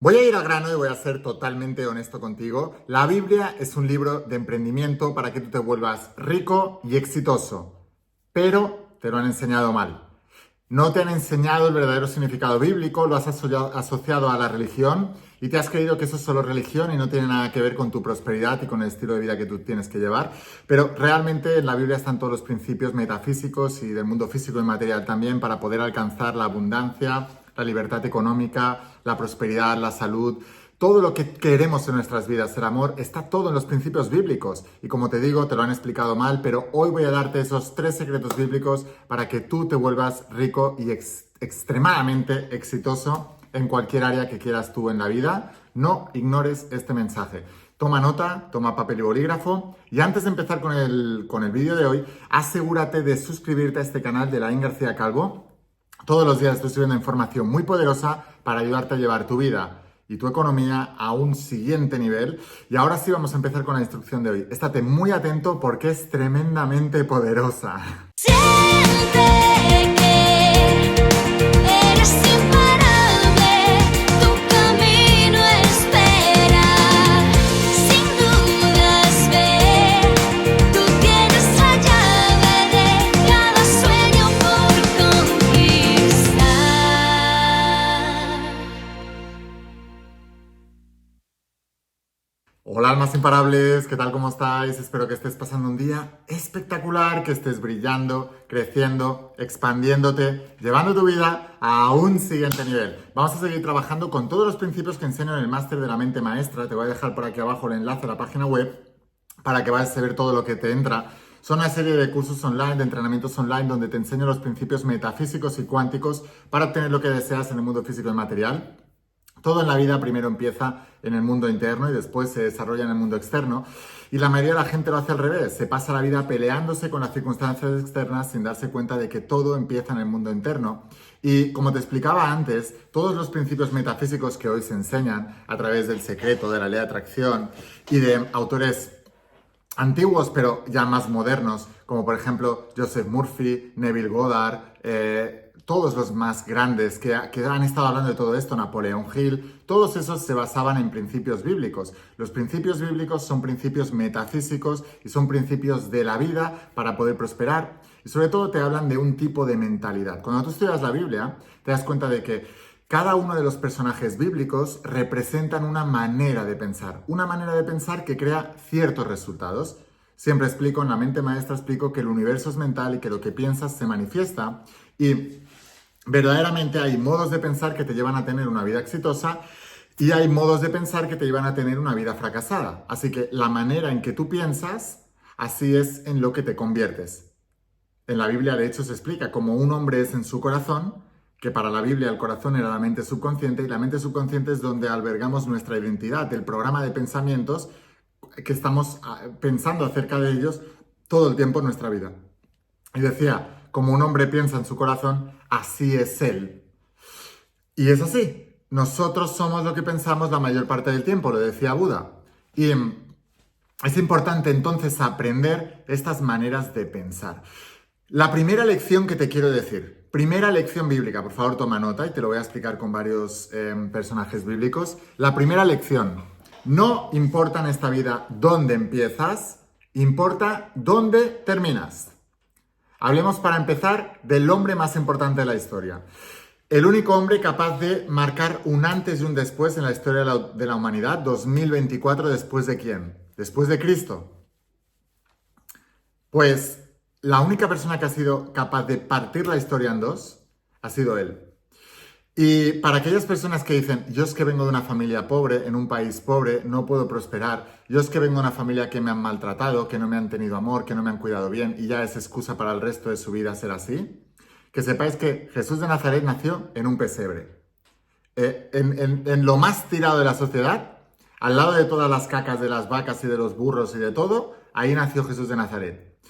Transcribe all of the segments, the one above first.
Voy a ir al grano y voy a ser totalmente honesto contigo. La Biblia es un libro de emprendimiento para que tú te vuelvas rico y exitoso, pero te lo han enseñado mal. No te han enseñado el verdadero significado bíblico, lo has asociado a la religión y te has creído que eso es solo religión y no tiene nada que ver con tu prosperidad y con el estilo de vida que tú tienes que llevar. Pero realmente en la Biblia están todos los principios metafísicos y del mundo físico y material también para poder alcanzar la abundancia, la libertad económica, la prosperidad, la salud. Todo lo que queremos en nuestras vidas, el amor, está todo en los principios bíblicos. Y como te digo, te lo han explicado mal, pero hoy voy a darte esos 3 secretos bíblicos para que tú te vuelvas rico y extremadamente exitoso en cualquier área que quieras tú en la vida. No ignores este mensaje. Toma nota, toma papel y bolígrafo. Y antes de empezar con el vídeo de hoy, asegúrate de suscribirte a este canal de Laín García Calvo. Todos los días estoy subiendo información muy poderosa para ayudarte a llevar tu vida y tu economía a un siguiente nivel. Y ahora sí vamos a empezar con la instrucción de hoy. Estate muy atento porque es tremendamente poderosa. Siente que eres imparable, tu camino espera, sin dudas ve, tú tienes la llave de cada sueño por conquistar. Hola almas imparables, ¿qué tal? ¿Cómo estáis? Espero que estés pasando un día espectacular, que estés brillando, creciendo, expandiéndote, llevando tu vida a un siguiente nivel. Vamos a seguir trabajando con todos los principios que enseño en el máster de la mente maestra. Te voy a dejar por aquí abajo el enlace a la página web para que vayas a ver todo lo que te entra. Son una serie de cursos online, de entrenamientos online, donde te enseño los principios metafísicos y cuánticos para obtener lo que deseas en el mundo físico y material. Todo en la vida primero empieza en el mundo interno y después se desarrolla en el mundo externo. Y la mayoría de la gente lo hace al revés. Se pasa la vida peleándose con las circunstancias externas sin darse cuenta de que todo empieza en el mundo interno. Y como te explicaba antes, todos los principios metafísicos que hoy se enseñan a través del secreto, de la ley de atracción y de autores antiguos pero ya más modernos, como por ejemplo Joseph Murphy, Neville Goddard, todos los más grandes que han estado hablando de todo esto, Napoleón Hill, todos esos se basaban en principios bíblicos. Los principios bíblicos son principios metafísicos y son principios de la vida para poder prosperar. Y sobre todo te hablan de un tipo de mentalidad. Cuando tú estudias la Biblia, te das cuenta de que cada uno de los personajes bíblicos representan una manera de pensar que crea ciertos resultados. Siempre explico, en la mente maestra explico que el universo es mental y que lo que piensas se manifiesta y verdaderamente hay modos de pensar que te llevan a tener una vida exitosa y hay modos de pensar que te llevan a tener una vida fracasada. Así que la manera en que tú piensas, así es en lo que te conviertes. En la Biblia, de hecho, se explica cómo un hombre es en su corazón, que para la Biblia el corazón era la mente subconsciente y la mente subconsciente es donde albergamos nuestra identidad, el programa de pensamientos que estamos pensando acerca de ellos todo el tiempo en nuestra vida. Y decía, como un hombre piensa en su corazón, así es él. Y es así. Nosotros somos lo que pensamos la mayor parte del tiempo, lo decía Buda. Y es importante entonces aprender estas maneras de pensar. La primera lección que te quiero decir, primera lección bíblica, por favor toma nota y te lo voy a explicar con varios personajes bíblicos. La primera lección, no importa en esta vida dónde empiezas, importa dónde terminas. Hablemos para empezar del hombre más importante de la historia. El único hombre capaz de marcar un antes y un después en la historia de la humanidad, 2024, ¿después de quién? Después de Cristo. Pues la única persona que ha sido capaz de partir la historia en dos ha sido él. Y para aquellas personas que dicen, yo es que vengo de una familia pobre, en un país pobre, no puedo prosperar, yo es que vengo de una familia que me han maltratado, que no me han tenido amor, que no me han cuidado bien y ya es excusa para el resto de su vida ser así, que sepáis que Jesús de Nazaret nació en un pesebre, en lo más tirado de la sociedad, al lado de todas las cacas de las vacas y de los burros y de todo, ahí nació Jesús de Nazaret.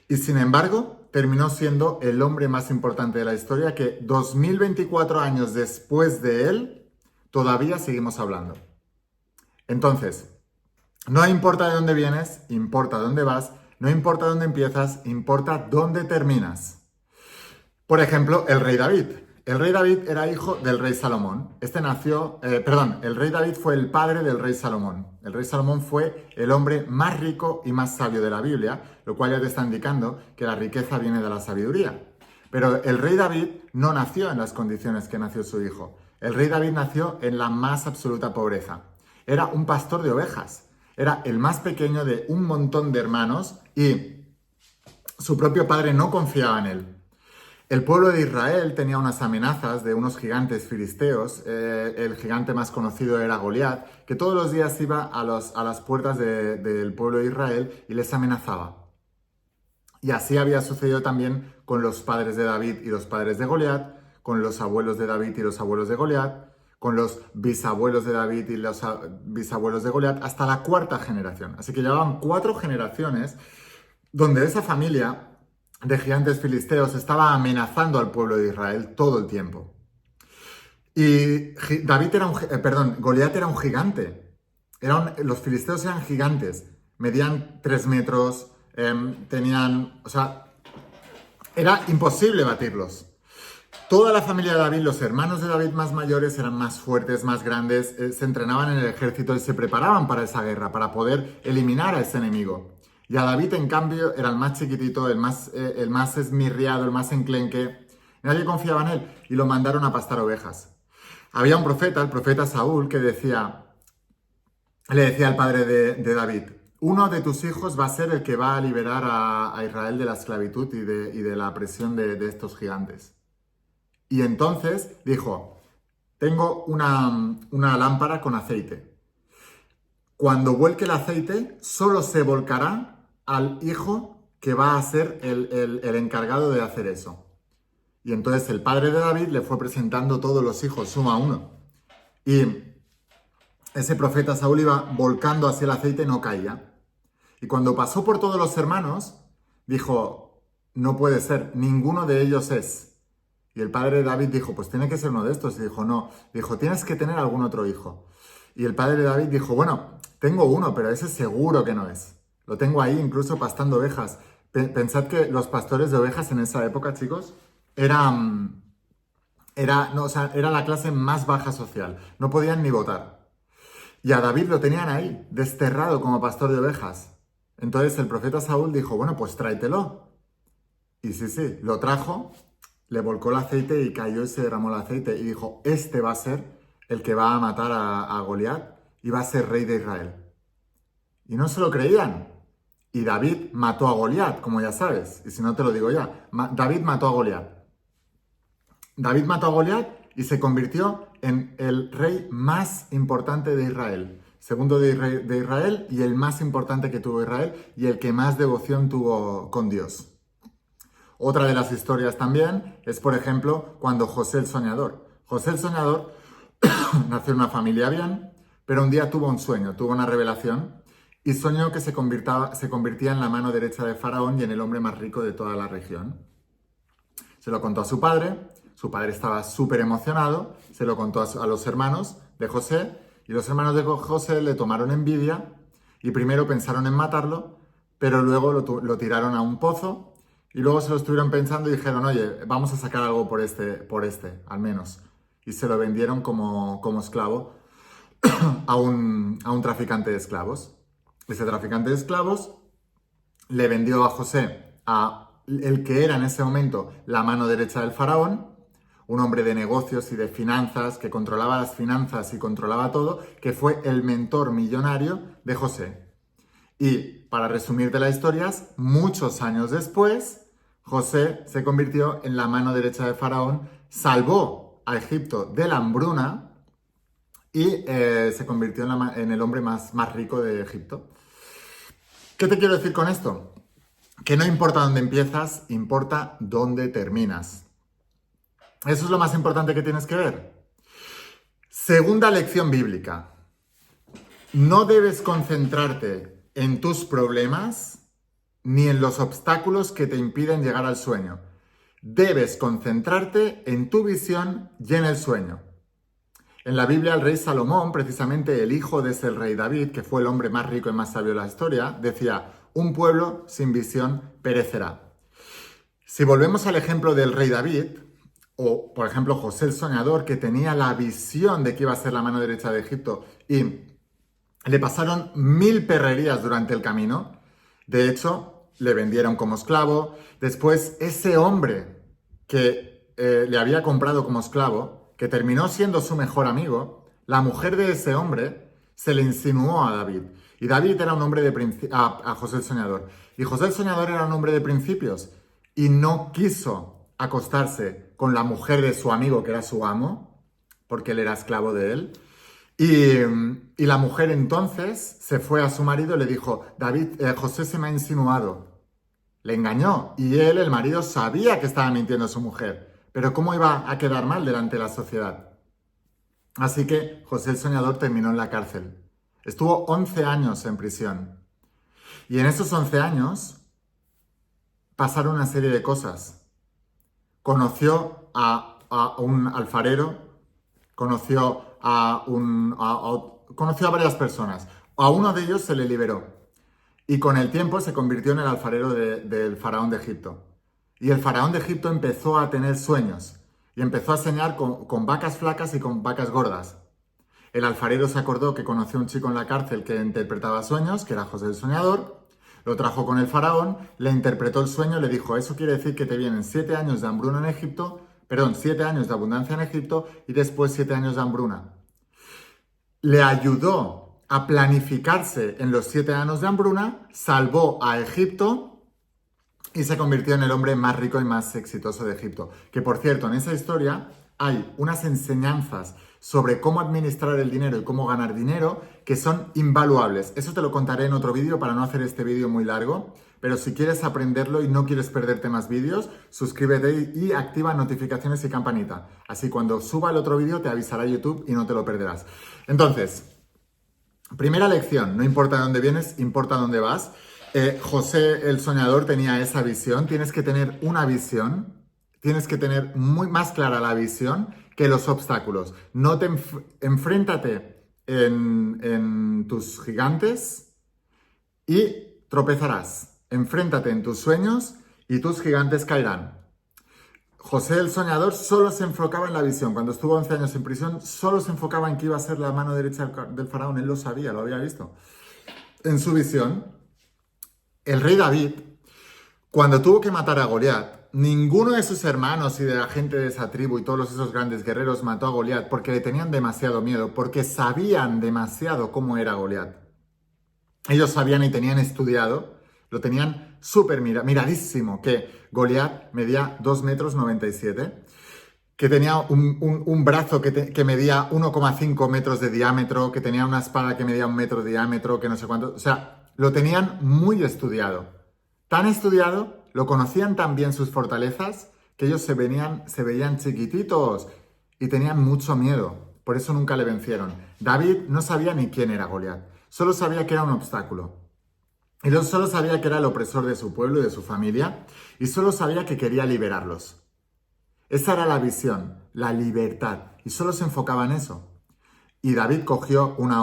Y sin embargo, terminó siendo el hombre más importante de la historia que 2024 años después de él, todavía seguimos hablando. Entonces, no importa de dónde vienes, importa dónde vas, no importa dónde empiezas, importa dónde terminas. Por ejemplo, el rey David. El rey David era hijo del rey Salomón. El rey David fue el padre del rey Salomón. El rey Salomón fue el hombre más rico y más sabio de la Biblia, lo cual ya te está indicando que la riqueza viene de la sabiduría. Pero el rey David no nació en las condiciones que nació su hijo. El rey David nació en la más absoluta pobreza. Era un pastor de ovejas. Era el más pequeño de un montón de hermanos y su propio padre no confiaba en él. El pueblo de Israel tenía unas amenazas de unos gigantes filisteos. El gigante más conocido era Goliat, que todos los días iba a las puertas del pueblo de Israel y les amenazaba. Y así había sucedido también con los padres de David y los padres de Goliat, con los abuelos de David y los abuelos de Goliat, con los bisabuelos de David y los bisabuelos de Goliat, hasta la cuarta generación. Así que llevaban 4 generaciones donde esa familia de gigantes filisteos estaba amenazando al pueblo de Israel todo el tiempo. Y Goliat era un gigante. Los filisteos eran gigantes. Medían 3 metros, era imposible batirlos. Toda la familia de David, los hermanos de David más mayores, eran más fuertes, más grandes, se entrenaban en el ejército y se preparaban para esa guerra, para poder eliminar a ese enemigo. Y a David, en cambio, era el más chiquitito, el más esmirriado, el más enclenque. Nadie confiaba en él y lo mandaron a pastar ovejas. Había un profeta, el profeta Saúl, que le decía al padre de David: uno de tus hijos va a ser el que va a liberar a Israel de la esclavitud y de la presión de estos gigantes. Y entonces dijo: tengo una lámpara con aceite. Cuando vuelque el aceite, solo se volcará al hijo que va a ser el encargado de hacer eso. Y entonces el padre de David le fue presentando todos los hijos, uno a uno. Y ese profeta Saúl iba volcando hacia el aceite y no caía. Y cuando pasó por todos los hermanos, dijo: no puede ser, ninguno de ellos es. Y el padre de David dijo: pues tiene que ser uno de estos. Y dijo: no. Dijo: tienes que tener algún otro hijo. Y el padre de David dijo: bueno, tengo uno, pero ese seguro que no es. Lo tengo ahí incluso pastando ovejas. Pensad que los pastores de ovejas en esa época, chicos, era la clase más baja social. No podían ni votar. Y a David lo tenían ahí, desterrado como pastor de ovejas. Entonces el profeta Saúl dijo: bueno, pues tráetelo. Y sí, lo trajo, le volcó el aceite y cayó y se derramó el aceite. Y dijo: este va a ser el que va a matar a Goliat y va a ser rey de Israel. Y no se lo creían. Y David mató a Goliat, como ya sabes. Y si no te lo digo ya. David mató a Goliat. David mató a Goliat y se convirtió en el rey más importante de Israel. Segundo de Israel y el más importante que tuvo Israel y el que más devoción tuvo con Dios. Otra de las historias también es, por ejemplo, cuando José el Soñador. José el Soñador nació en una familia bien, pero un día tuvo un sueño, tuvo una revelación y soñó que se convertía en la mano derecha de Faraón y en el hombre más rico de toda la región. Se lo contó a su padre estaba súper emocionado, se lo contó a los hermanos de José y los hermanos de José le tomaron envidia y primero pensaron en matarlo, pero luego lo tiraron a un pozo y luego se lo estuvieron pensando y dijeron: oye, vamos a sacar algo por este, al menos. Y se lo vendieron como esclavo a un traficante de esclavos. Ese traficante de esclavos le vendió a José a el que era en ese momento la mano derecha del faraón, un hombre de negocios y de finanzas, que controlaba las finanzas y controlaba todo, que fue el mentor millonario de José. Y para resumirte la historia, muchos años después, José se convirtió en la mano derecha de Faraón, salvó a Egipto de la hambruna y se convirtió en el hombre más rico de Egipto. ¿Qué te quiero decir con esto? Que no importa dónde empiezas, importa dónde terminas. Eso es lo más importante que tienes que ver. Segunda lección bíblica. No debes concentrarte en tus problemas ni en los obstáculos que te impiden llegar al sueño. Debes concentrarte en tu visión y en el sueño. En la Biblia, el rey Salomón, precisamente el hijo de ese rey David, que fue el hombre más rico y más sabio de la historia, decía: un pueblo sin visión perecerá. Si volvemos al ejemplo del rey David, O, por ejemplo, José el soñador, que tenía la visión de que iba a ser la mano derecha de Egipto y le pasaron 1000 perrerías durante el camino. De hecho, le vendieron como esclavo. Después, ese hombre que le había comprado como esclavo, que terminó siendo su mejor amigo, la mujer de ese hombre se le insinuó a David. Y David era un hombre a José el soñador. Y José el soñador era un hombre de principios. Y no quiso acostarse con la mujer de su amigo, que era su amo, porque él era esclavo de él. Y la mujer entonces se fue a su marido y le dijo, David, José se me ha insinuado. Le engañó y él, el marido, sabía que estaba mintiendo a su mujer. Pero ¿cómo iba a quedar mal delante de la sociedad? Así que José el soñador terminó en la cárcel. Estuvo 11 años en prisión. Y en esos 11 años pasaron una serie de cosas. Conoció a un alfarero, conoció a varias personas. A uno de ellos se le liberó. Y con el tiempo se convirtió en el alfarero del faraón de Egipto. Y el faraón de Egipto empezó a tener sueños. Y empezó a soñar con vacas flacas y con vacas gordas. El alfarero se acordó que conoció a un chico en la cárcel que interpretaba sueños, que era José el soñador. Lo trajo con el faraón, le interpretó el sueño, le dijo, eso quiere decir que te vienen 7 años de hambruna en Egipto, 7 años de abundancia en Egipto y después 7 años de hambruna. Le ayudó a planificarse en los 7 años de hambruna, salvó a Egipto y se convirtió en el hombre más rico y más exitoso de Egipto. Que por cierto, en esa historia hay unas enseñanzas sobre cómo administrar el dinero y cómo ganar dinero que son invaluables. Eso te lo contaré en otro vídeo para no hacer este vídeo muy largo, pero si quieres aprenderlo y no quieres perderte más vídeos, suscríbete y activa notificaciones y campanita. Así cuando suba el otro vídeo te avisará YouTube y no te lo perderás. Entonces, primera lección, no importa de dónde vienes, importa dónde vas. José el soñador tenía esa visión, tienes que tener una visión, tienes que tener muy más clara la visión que los obstáculos. No te enfréntate en tus gigantes y tropezarás. Enfréntate en tus sueños y tus gigantes caerán. José el soñador solo se enfocaba en la visión. Cuando estuvo 11 años en prisión, solo se enfocaba en que iba a ser la mano derecha del faraón. Él lo sabía, lo había visto. En su visión, el rey David, cuando tuvo que matar a Goliat, ninguno de sus hermanos y de la gente de esa tribu y todos esos grandes guerreros mató a Goliat porque le tenían demasiado miedo, porque sabían demasiado cómo era Goliat. Ellos sabían y tenían estudiado, lo tenían súper miradísimo, que Goliat medía 2,97 metros, que tenía un brazo que medía 1,5 metros de diámetro, que tenía una espada que medía 1 metro de diámetro, que no sé cuánto. O sea, lo tenían muy estudiado. Tan estudiado, lo conocían tan bien sus fortalezas, que ellos se veían chiquititos y tenían mucho miedo. Por eso nunca le vencieron. David no sabía ni quién era Goliat. Solo sabía que era un obstáculo. Y solo sabía que era el opresor de su pueblo y de su familia. Y solo sabía que quería liberarlos. Esa era la visión, la libertad. Y solo se enfocaba en eso. Y David cogió ¿cómo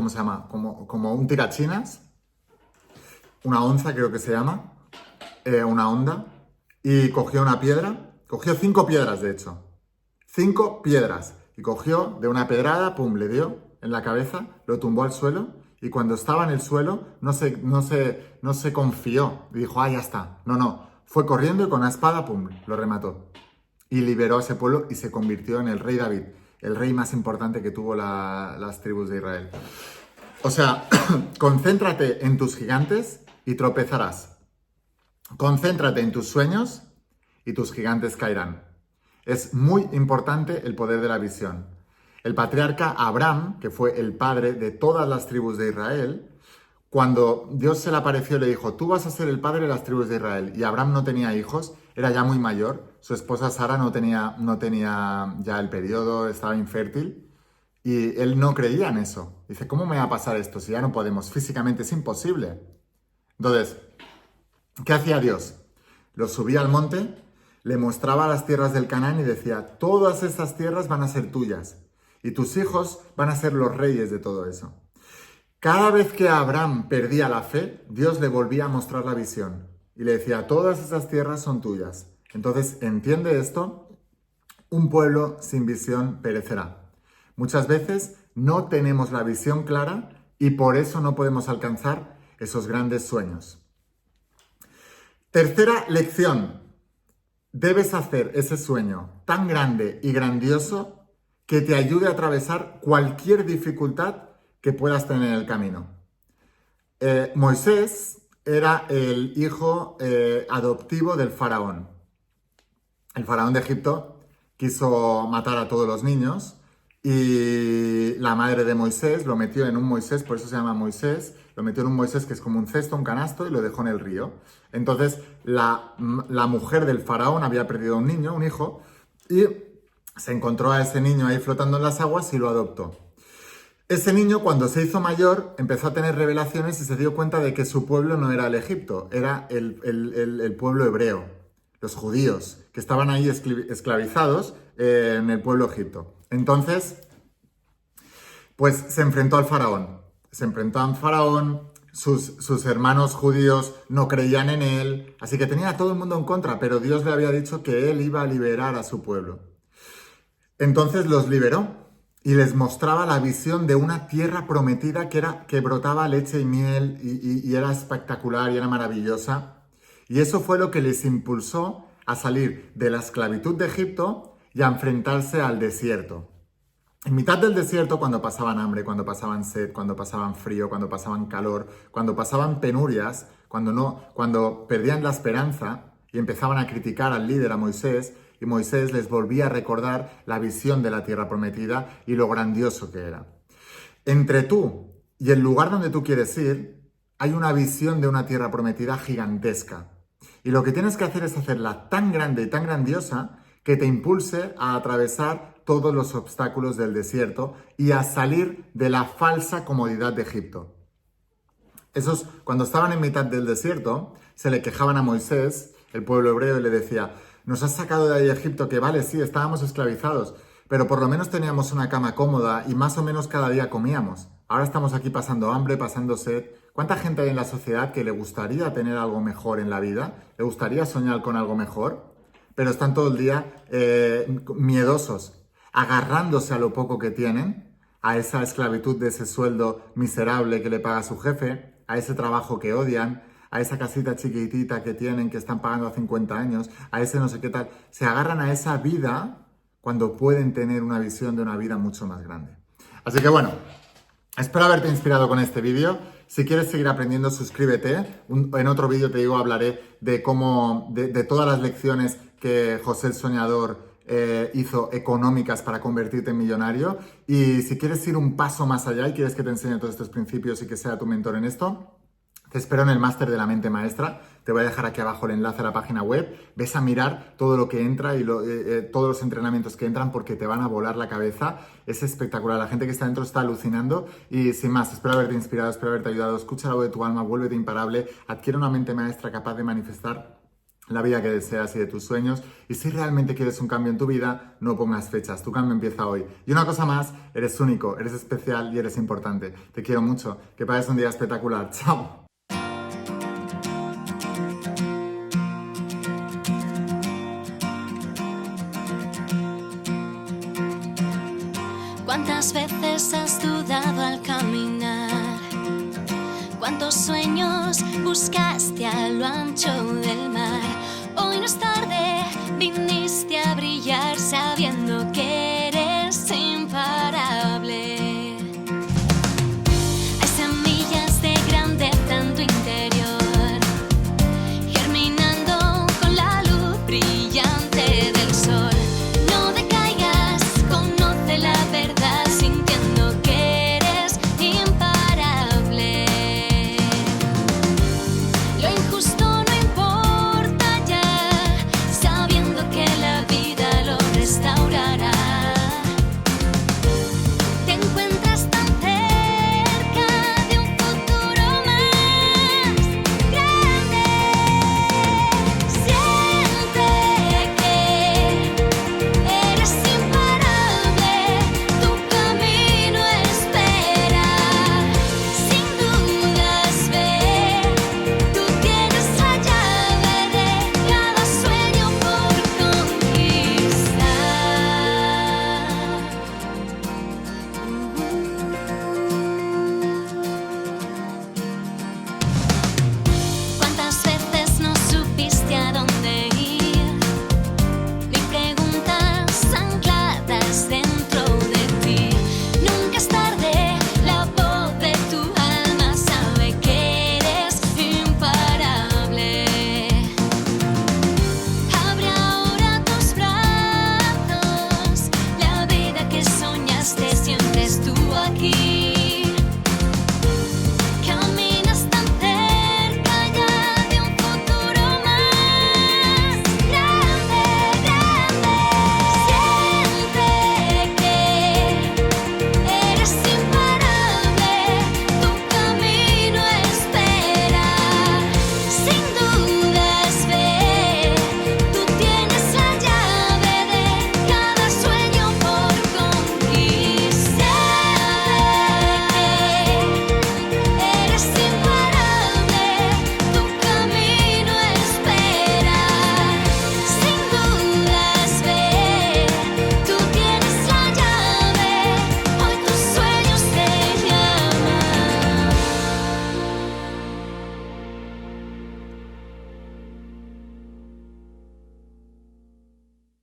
se llama? Como un tirachinas. Una onza creo que se llama. Una onda. Y cogió una piedra. Cogió 5 piedras, de hecho. 5 piedras. Y cogió de una pedrada, pum, le dio en la cabeza, lo tumbó al suelo. Y cuando estaba en el suelo, no se confió. Y dijo, ya está. No. Fue corriendo y con la espada, pum, lo remató. Y liberó a ese pueblo y se convirtió en el rey David, el rey más importante que tuvo las tribus de Israel. O sea, concéntrate en tus gigantes y tropezarás. Concéntrate en tus sueños y tus gigantes caerán. Es muy importante el poder de la visión. El patriarca Abraham, que fue el padre de todas las tribus de Israel, cuando Dios se le apareció y le dijo, tú vas a ser el padre de las tribus de Israel, y Abraham no tenía hijos, era ya muy mayor, su esposa Sara no tenía ya el periodo, estaba infértil, y él no creía en eso. Dice, ¿cómo me va a pasar esto si ya no podemos? Físicamente es imposible. Entonces, ¿qué hacía Dios? Lo subía al monte, le mostraba las tierras del Canaán y decía, todas estas tierras van a ser tuyas, y tus hijos van a ser los reyes de todo eso. Cada vez que Abraham perdía la fe, Dios le volvía a mostrar la visión y le decía, todas esas tierras son tuyas. Entonces, entiende esto, un pueblo sin visión perecerá. Muchas veces no tenemos la visión clara y por eso no podemos alcanzar esos grandes sueños. Tercera lección. Debes hacer ese sueño tan grande y grandioso que te ayude a atravesar cualquier dificultad que puedas tener en el camino. Moisés era el hijo adoptivo del faraón. El faraón de Egipto quiso matar a todos los niños y la madre de Moisés lo metió en un Moisés, por eso se llama Moisés, lo metió en un Moisés que es como un cesto, un canasto, y lo dejó en el río. Entonces la mujer del faraón había perdido un niño, un hijo, y se encontró a ese niño ahí flotando en las aguas y lo adoptó. Ese niño, cuando se hizo mayor, empezó a tener revelaciones y se dio cuenta de que su pueblo no era el Egipto, era el pueblo hebreo, los judíos, que estaban ahí esclavizados en el pueblo Egipto. Entonces, pues se enfrentó al faraón. Sus hermanos judíos no creían en él, así que tenía a todo el mundo en contra, pero Dios le había dicho que él iba a liberar a su pueblo. Entonces los liberó y les mostraba la visión de una tierra prometida que brotaba leche y miel y era espectacular y era maravillosa. Y eso fue lo que les impulsó a salir de la esclavitud de Egipto y a enfrentarse al desierto. En mitad del desierto, cuando pasaban hambre, cuando pasaban sed, cuando pasaban frío, cuando pasaban calor, cuando pasaban penurias, cuando perdían la esperanza y empezaban a criticar al líder, a Moisés, y Moisés les volvía a recordar la visión de la tierra prometida y lo grandioso que era. Entre tú y el lugar donde tú quieres ir, hay una visión de una tierra prometida gigantesca. Y lo que tienes que hacer es hacerla tan grande y tan grandiosa que te impulse a atravesar todos los obstáculos del desierto y a salir de la falsa comodidad de Egipto. Esos, cuando estaban en mitad del desierto, se le quejaban a Moisés, el pueblo hebreo, y le decía: nos has sacado de ahí Egipto, que vale, sí, estábamos esclavizados, pero por lo menos teníamos una cama cómoda y más o menos cada día comíamos. Ahora estamos aquí pasando hambre, pasando sed. ¿Cuánta gente hay en la sociedad que le gustaría tener algo mejor en la vida? ¿Le gustaría soñar con algo mejor? Pero están todo el día miedosos, agarrándose a lo poco que tienen, a esa esclavitud de ese sueldo miserable que le paga su jefe, a ese trabajo que odian, a esa casita chiquitita que tienen, que están pagando a 50 años, a ese no sé qué tal. Se agarran a esa vida cuando pueden tener una visión de una vida mucho más grande. Así que bueno, espero haberte inspirado con este vídeo. Si quieres seguir aprendiendo, suscríbete. En otro vídeo te digo, hablaré de todas las lecciones que José el Soñador hizo económicas para convertirte en millonario. Y si quieres ir un paso más allá y quieres que te enseñe todos estos principios y que sea tu mentor en esto, te espero en el máster de la mente maestra. Te voy a dejar aquí abajo el enlace a la página web. Ves a mirar todo lo que entra y todos los entrenamientos que entran porque te van a volar la cabeza. Es espectacular. La gente que está dentro está alucinando. Y sin más, espero haberte inspirado, espero haberte ayudado. Escucha la voz de tu alma, vuélvete imparable. Adquiere una mente maestra capaz de manifestar la vida que deseas y de tus sueños. Y si realmente quieres un cambio en tu vida, no pongas fechas. Tu cambio empieza hoy. Y una cosa más, eres único, eres especial y eres importante. Te quiero mucho. Que pases un día espectacular. ¡Chao! ¿Cuántas veces has dudado al caminar? ¿Cuántos sueños buscaste a lo ancho del mar? Hoy no es tarde, viniste a